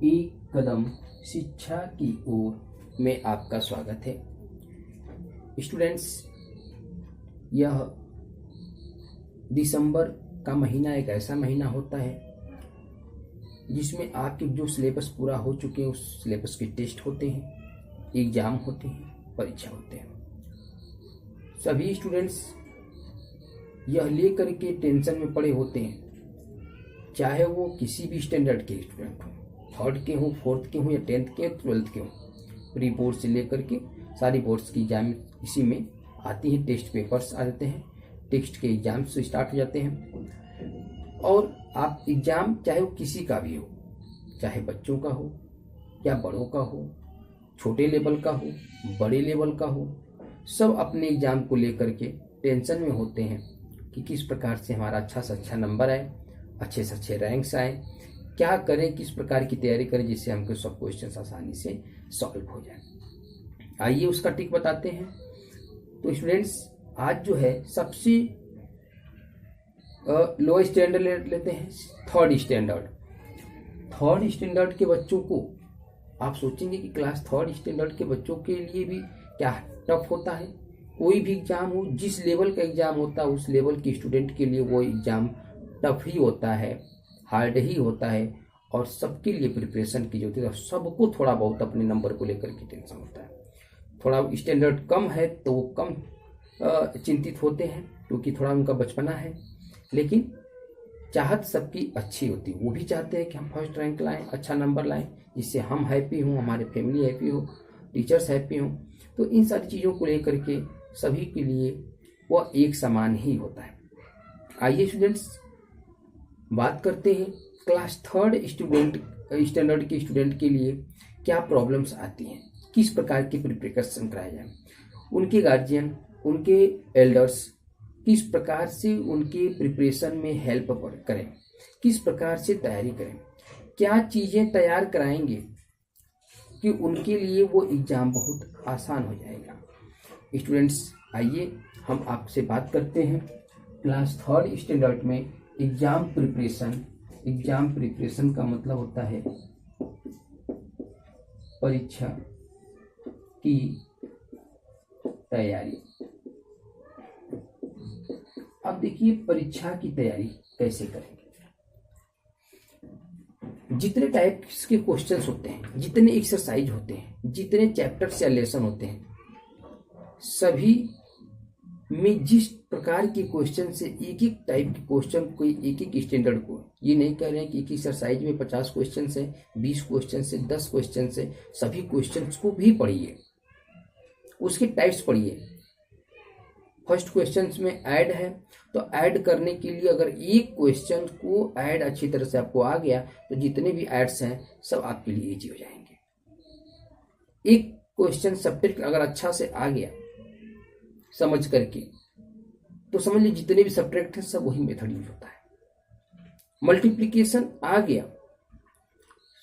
एक कदम शिक्षा की ओर में आपका स्वागत है। स्टूडेंट्स, यह दिसंबर का महीना एक ऐसा महीना होता है जिसमें आपके जो सिलेबस पूरा हो चुके हैं उस सिलेबस के टेस्ट होते हैं, एग्जाम होते हैं, परीक्षा होते हैं। सभी स्टूडेंट्स यह लेकर के टेंशन में पड़े होते हैं, चाहे वो किसी भी स्टैंडर्ड के स्टूडेंट हों, थर्ड के हों, फोर्थ के हों या 10th के, 12th के हों। प्री बोर्ड से लेकर के सारी बोर्ड्स की एग्जाम इसी में आती हैं। टेस्ट पेपर्स आ जाते हैं, टेस्ट के एग्जाम से स्टार्ट हो जाते हैं। और आप एग्जाम चाहे वो किसी का भी हो, चाहे बच्चों का हो या बड़ों का हो, छोटे लेवल का हो, बड़े लेवल का हो, सब अपने एग्जाम को लेकर के टेंशन में होते हैं कि किस प्रकार से हमारा अच्छा से अच्छा नंबर आए, अच्छे से अच्छे रैंक्स आए, क्या करें, किस प्रकार की तैयारी करें जिससे हमको सब क्वेश्चन आसानी से सॉल्व हो जाए। आइए उसका ट्रिक बताते हैं। तो स्टूडेंट्स, आज जो है सबसे लो स्टैंडर्ड लेते हैं, थर्ड स्टैंडर्ड। थर्ड स्टैंडर्ड के बच्चों को आप सोचेंगे कि क्लास थर्ड स्टैंडर्ड के बच्चों के लिए भी क्या टफ होता है। कोई भी एग्जाम हो, जिस लेवल का एग्जाम होता है उस लेवल के स्टूडेंट के लिए वो एग्जाम टफ ही होता है, हार्ड ही होता है। और सबके लिए प्रिपरेशन की जरूरत है। सबको थोड़ा बहुत अपने नंबर को लेकर के टेंशन होता है। थोड़ा स्टैंडर्ड कम है तो वो कम चिंतित होते हैं क्योंकि थोड़ा उनका बचपना है, लेकिन चाहत सबकी अच्छी होती है। वो भी चाहते हैं कि हम फर्स्ट रैंक लाएं, अच्छा नंबर लाएं, जिससे हम हैप्पी हों, हमारे फैमिली हैप्पी हो, टीचर्स हैप्पी हों। तो इन सारी चीज़ों को लेकर के सभी के लिए वह एक समान ही होता है। आइए स्टूडेंट्स, बात करते हैं क्लास थर्ड स्टैंडर्ड के स्टूडेंट के लिए क्या प्रॉब्लम्स आती हैं, किस प्रकार की प्रिपरेशन कराया जाए, उनके गार्जियन, उनके एल्डर्स किस प्रकार से उनके प्रिपरेशन में हेल्प करें, किस प्रकार से तैयारी करें, क्या चीज़ें तैयार कराएंगे कि उनके लिए वो एग्ज़ाम बहुत आसान हो जाएगा। स्टूडेंट्स, आइए हम आपसे बात करते हैं क्लास थर्ड स्टैंडर्ड में एग्ज़ाम प्रिपरेशन। एग्ज़ाम प्रिपरेशन का मतलब होता है परीक्षा की तैयारी। अब देखिए परीक्षा की तैयारी कैसे करेंगे। जितने टाइप्स के क्वेश्चंस होते हैं, जितने एक्सरसाइज होते हैं, जितने चैप्टर्स या लेसन होते हैं, सभी में जिस प्रकार के क्वेश्चन से एक एक टाइप के क्वेश्चन को एक एक स्टैंडर्ड को, ये नहीं कह रहे हैं कि एक एक्सरसाइज में 50 क्वेश्चन से, 20 क्वेश्चन से, 10 क्वेश्चन से, सभी क्वेश्चंस को भी पढ़िए, उसके टाइप्स पढ़िए। फर्स्ट क्वेश्चंस में ऐड है तो ऐड करने के लिए अगर एक क्वेश्चन को ऐड अच्छी तरह से आपको आ गया तो जितने भी ऐड्स हैं सब आपके लिए इजी हो जाएंगे। एक क्वेश्चन सब्जेक्ट अगर अच्छा से आ गया समझ करके तो समझ लीजिए जितने भी सब्ट्रैक्ट हैं सब वही मेथड यूज होता है। मल्टीप्लिकेशन आ गया,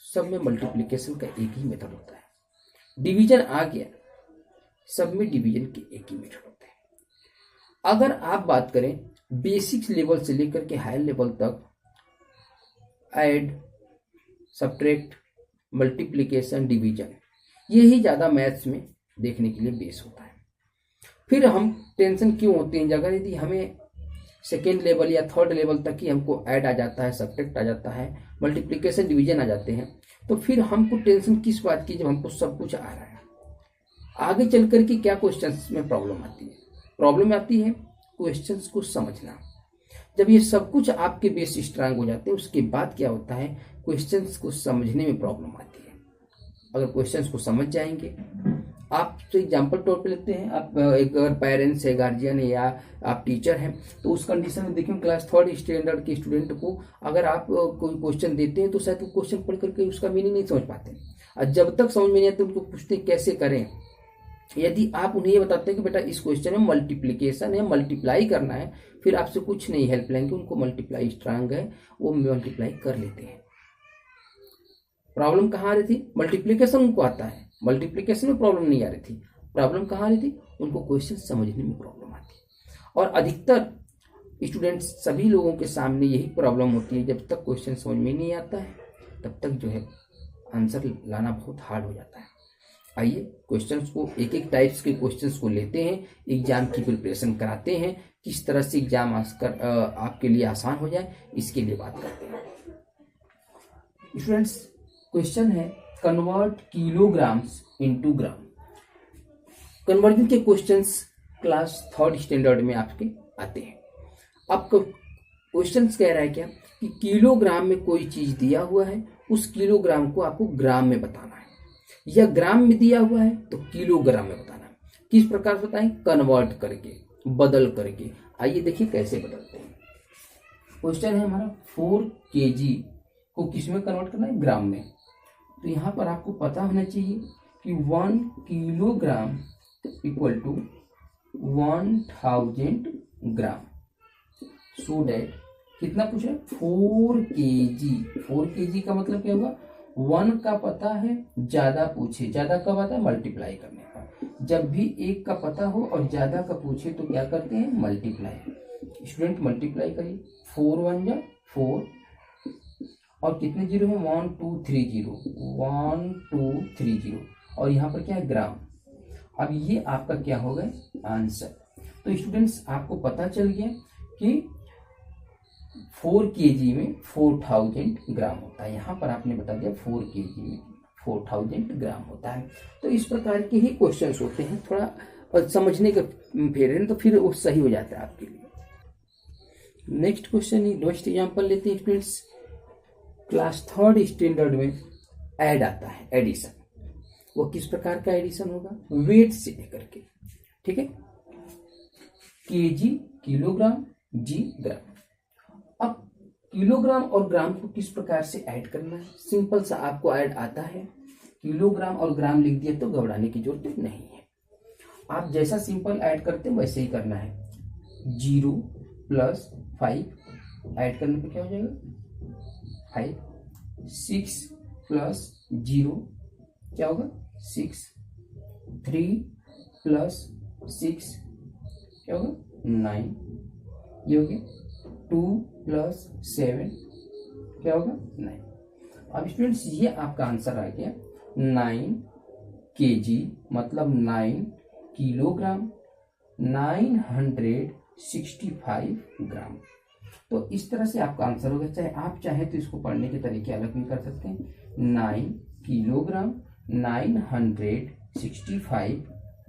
सब में मल्टीप्लिकेशन का एक ही मेथड होता है। डिवीजन आ गया, सब में डिवीजन के एक ही मेथड होते हैं। अगर आप बात करें बेसिक्स लेवल से लेकर के हायर लेवल तक, ऐड, सब्ट्रैक्ट, मल्टीप्लिकेशन, डिवीजन, ये ही ज़्यादा मैथ्स में देखने के लिए बेस होता है। फिर हम टेंशन क्यों होते हैं, अगर यदि हमें सेकेंड लेवल या थर्ड लेवल तक ही हमको ऐड आ जाता है, सब्ट्रैक्ट आ जाता है, मल्टीप्लिकेशन, डिवीजन आ जाते हैं, तो फिर हमको टेंशन किस बात की जब हमको सब कुछ आ रहा है। आगे चल कर के क्या क्वेश्चंस में प्रॉब्लम आती है? प्रॉब्लम आती है क्वेश्चंस को समझना। जब ये सब कुछ आपके बेस स्ट्रांग हो जाते हैं उसके बाद क्या होता है, क्वेश्चंस को समझने में प्रॉब्लम आती है। अगर क्वेश्चंस को समझ जाएंगे, आप तो एग्जाम्पल तौर पे लेते हैं, आप एक अगर पेरेंट्स है, गार्जियन है या आप टीचर हैं, तो उस कंडीशन में देखिए क्लास थर्ड स्टैंडर्ड के स्टूडेंट को अगर आप कोई क्वेश्चन देते हैं तो शायद वो क्वेश्चन पढ़ करके उसका मीनिंग नहीं समझ पाते, और जब तक समझ में नहीं आते उनको पूछते कैसे करें। यदि आप उन्हें ये बताते हैं कि बेटा इस क्वेश्चन में मल्टीप्लिकेशन है, मल्टीप्लाई करना है, फिर आपसे कुछ नहीं हेल्प लेंगे, उनको मल्टीप्लाई स्ट्रांग है, वो मल्टीप्लाई कर लेते हैं। प्रॉब्लम कहाँ आ रही थी? मल्टीप्लिकेशन उनको आता है, मल्टीप्लिकेशन में प्रॉब्लम नहीं आ रही थी। प्रॉब्लम कहाँ आ रही थी? उनको क्वेश्चन समझने में प्रॉब्लम आती है। और अधिकतर स्टूडेंट्स, सभी लोगों के सामने यही प्रॉब्लम होती है, जब तक क्वेश्चन समझ में नहीं आता है तब तक जो है आंसर लाना बहुत हार्ड हो जाता है। आइए क्वेश्चंस को एक एक टाइप्स के क्वेश्चंस को लेते हैं, एग्जाम की प्रिपरेशन कराते हैं, किस तरह से एग्जाम आपके लिए आसान हो जाए इसके लिए बात करते हैं। स्टूडेंट्स, क्वेश्चन है convert kilograms into gram. Conversion के क्वेश्चंस क्लास 3rd स्टैंडर्ड में आपके आते हैं। आपको क्वेश्चंस कह रहा है क्या कि किलोग्राम में कोई चीज दिया हुआ है, उस किलोग्राम को आपको ग्राम में बताना है, या ग्राम में दिया हुआ है तो किलोग्राम में बताना है। किस प्रकार से बताएं? कन्वर्ट करके, बदल करके। आइए देखिए कैसे बदलते हैं। क्वेश्चन है हमारा 4 kg को किस में कन्वर्ट करना है? ग्राम में। तो यहाँ पर आपको पता होना चाहिए कि 1 kilogram equal to 1000 gram. So that कितना पूछ रहा है? 4 kg। 4 kg का मतलब क्या होगा? 1 का पता है, ज्यादा पूछे, ज्यादा कब आता है? मल्टीप्लाई करने का। जब भी एक का पता हो और ज्यादा का पूछे तो क्या करते हैं? मल्टीप्लाई। स्टूडेंट मल्टीप्लाई करिए। 4 1 जा 4 और कितने जीरो है? 1 2 3 0, 1 2 3 0, और यहाँ पर क्या है? ग्राम। अब ये आपका क्या हो गया? आंसर। तो स्टूडेंट्स आपको पता चल गया कि 4 kg में 4000 ग्राम होता है। यहाँ पर आपने बता दिया 4 kg में 4000 ग्राम होता है। तो इस प्रकार के ही क्वेश्चंस होते हैं, थोड़ा समझने का फेर है तो फिर वो सही हो जाता है आपके लिए। नेक्स्ट क्वेश्चन, नेक्स्ट एग्जाम्पल लेते हैं स्टूडेंट्स। क्लास 3rd स्टैंडर्ड में ऐड आता है, एडिशन। वो किस प्रकार का एडिशन होगा? वेट से लेकर के, ठीक है? केजी किलोग्राम, जी ग्राम। अब किलोग्राम और ग्राम को किस प्रकार से ऐड करना है? सिंपल सा आपको ऐड आता है। किलोग्राम और ग्राम लिख दिया तो घबराने की जरूरत नहीं है। आप जैसा सिंपल ऐड करते हैं वैसे ही करना है। 0 + 5 ऐड करने पे क्या हो जाएगा? 5। 6 + 0 क्या होगा? 6। 3 + 6 क्या होगा? 9। ये हो गया। 2 + 7 क्या होगा? 9। अब स्टूडेंट्स ये आपका आंसर आ गया 9 kg, मतलब 9 किलोग्राम, 965 ग्राम। तो इस तरह से आपका आंसर होगा। चाहे आप चाहे तो इसको पढ़ने के तरीके अलग भी कर सकते हैं। 9 किलोग्राम 965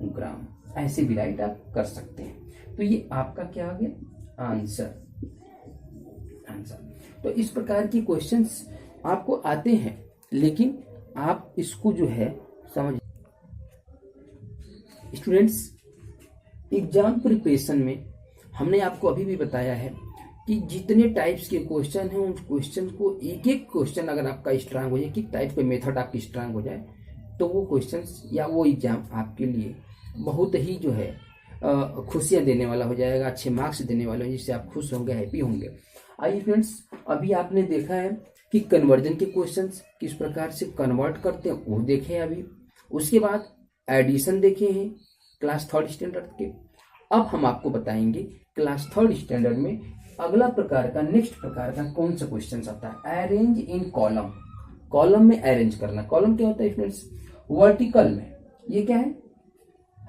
ग्राम, ऐसे भी राइट आप कर सकते हैं। तो ये आपका क्या आ गया? आंसर। तो इस प्रकार की क्वेश्चंस आपको आते हैं, लेकिन आप इसको जो है समझ। स्टूडेंट्स, एग्जाम प्रिपरेशन में हमने आपको अभी भी बताया है कि जितने टाइप्स के क्वेश्चन हैं उन क्वेश्चन को एक एक क्वेश्चन अगर आपका स्ट्रांग हो जाए, कि टाइप के मेथड आपकी स्ट्रांग हो जाए, तो वो क्वेश्चंस या वो एग्जाम आपके लिए बहुत ही जो है खुशियां देने वाला हो जाएगा, अच्छे मार्क्स देने वाला हो, जिससे आप खुश होंगे, हैप्पी होंगे। आइए फ्रेंड्स, अभी आपने देखा है कि कन्वर्जन के क्वेश्चंस किस प्रकार से कन्वर्ट करते हैं वो देखे अभी। उसके बाद एडिशन देखे हैं क्लास 3rd स्टैंडर्ड के। अब हम आपको बताएंगे क्लास 3rd स्टैंडर्ड में अगला प्रकार का, नेक्स्ट प्रकार का कौन सा क्वेश्चन आता है? Arrange in column. कॉलम में अरेंज करना। कॉलम क्या होता है स्टूडेंट्स? वर्टिकल में ये क्या है?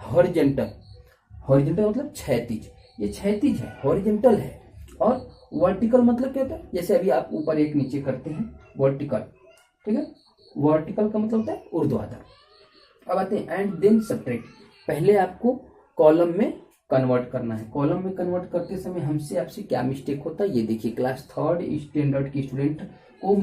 हॉरिजॉन्टल। हॉरिजॉन्टल मतलब क्षैतिज, ये क्षैतिज है, हॉरिजॉन्टल है। और वर्टिकल मतलब क्या होता है? जैसे अभी आप ऊपर एक नीचे करते हैं, वर्टिकल, ठीक है? वर्टिकल का मतलब होता है ऊर्ध्वाधर। अब आते हैं एंड देन सब्ट्रैक्ट। पहले आपको कॉलम में कन्वर्ट करना है। कॉलम में कन्वर्ट करते समय हमसे आपसे क्या मिस्टेक होता है ये देखिए। क्लास 3rd स्टैंडर्ड के स्टूडेंट को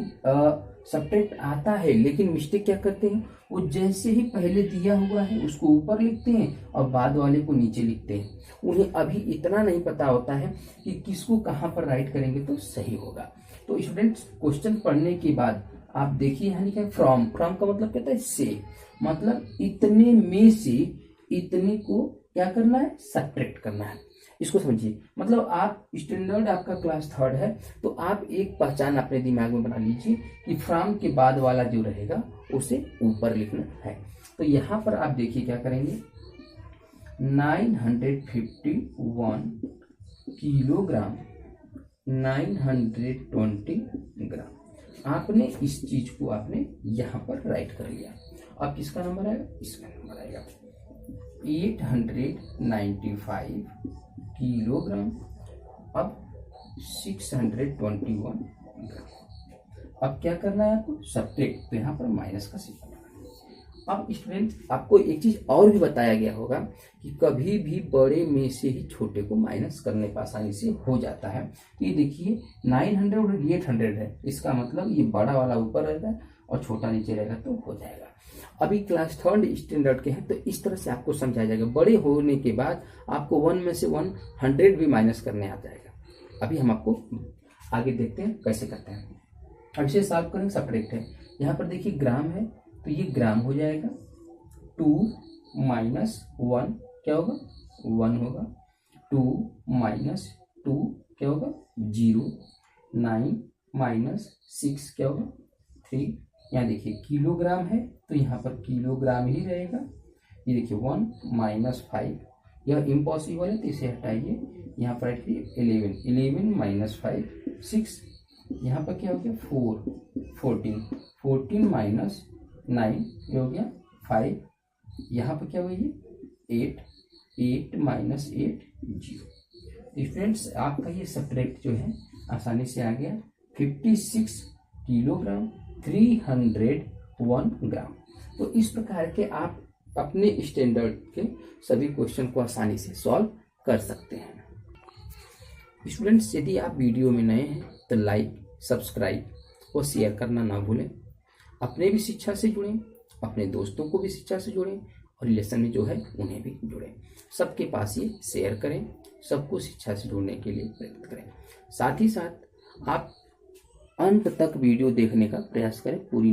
सब्ट्रैक्ट आता है, लेकिन मिस्टेक क्या करते हैं? वो जैसे ही पहले दिया हुआ है उसको ऊपर लिखते हैं और बाद वाले को नीचे लिखते हैं। उन्हें अभी इतना नहीं पता होता है कि किसको कहाँ पर राइट करेंगे तो सही होगा। तो स्टूडेंट्स, क्वेश्चन पढ़ने के बाद आप देखिए यहाँ लिखा है फ्रॉम। फ्रॉम का मतलब कहता है से, मतलब इतने में से इतने को क्या करना है? सब्ट्रैक्ट करना है। इसको समझिए। मतलब आप स्टैंडर्ड आपका क्लास 3rd है, तो आप एक पहचान अपने दिमाग में बना लीजिए कि फ्रॉम के बाद वाला जो रहेगा उसे ऊपर लिखना है। तो यहाँ पर आप देखिए क्या करेंगे। 951 किलोग्राम 920 ग्राम। आपने इस चीज को आपने यहाँ पर राइट कर लिया। अब किसका नंबर आएगा, इसका नंबर आएगा 895 किलोग्राम। अब 621 ग्राम। अब क्या करना है आपको, सब्ट्रैक्ट, तो यहाँ पर माइनस का सिंबल। अब स्टूडेंट आपको एक चीज और भी बताया गया होगा कि कभी भी बड़े में से ही छोटे को माइनस करने पर आसानी से हो जाता है। तो ये देखिए 900 और 800 है, इसका मतलब ये बड़ा वाला ऊपर रहता है और छोटा नीचे रहेगा तो हो जाएगा। अभी क्लास 3rd स्टैंडर्ड के हैं तो इस तरह से आपको समझाया जाएगा। बड़े होने के बाद आपको 1 में से 100 भी माइनस करने आ जाएगा। अभी हम आपको आगे देखते हैं कैसे करते हैं। अब इसे सॉल्व करेंगे, सब्ट्रैक्ट है, यहाँ पर देखिए ग्राम है तो ये ग्राम हो जाएगा। 2 माइनस 1 क्या होगा, 1 होगा। 2 माइनस 2 क्या होगा, 0। 9 माइनस 6 क्या होगा, 3। यहाँ देखिए किलोग्राम है तो यहाँ पर किलोग्राम ही रहेगा। ये देखिए 1 माइनस 5, यह इम्पॉसिबल है तो इसे हटाइए। यहाँ पर 11 माइनस 5 6, यहाँ पर क्या हो गया 4, 14 माइनस 9 ये हो गया 5, यहाँ पर क्या हुआ ये 8 माइनस 8 0। स्टूडेंट्स आपका ये सब्ट्रैक्ट जो है आसानी से आ गया 56 किलोग्राम 301 ग्राम। तो इस प्रकार के आप अपने स्टैंडर्ड के सभी क्वेश्चन को आसानी से सॉल्व कर सकते हैं। स्टूडेंट्स यदि आप वीडियो में नए हैं तो लाइक, सब्सक्राइब और शेयर करना ना भूलें। अपने भी शिक्षा से जुड़ें, अपने दोस्तों को भी शिक्षा से जोड़ें और रिलेशन में जो है उन्हें भी जोड़ें। सबके पास ये शेयर करें, सबको शिक्षा से जोड़ने के लिए प्रयत्न करें। साथ ही साथ आप अंत तक वीडियो देखने का प्रयास करें। पूरी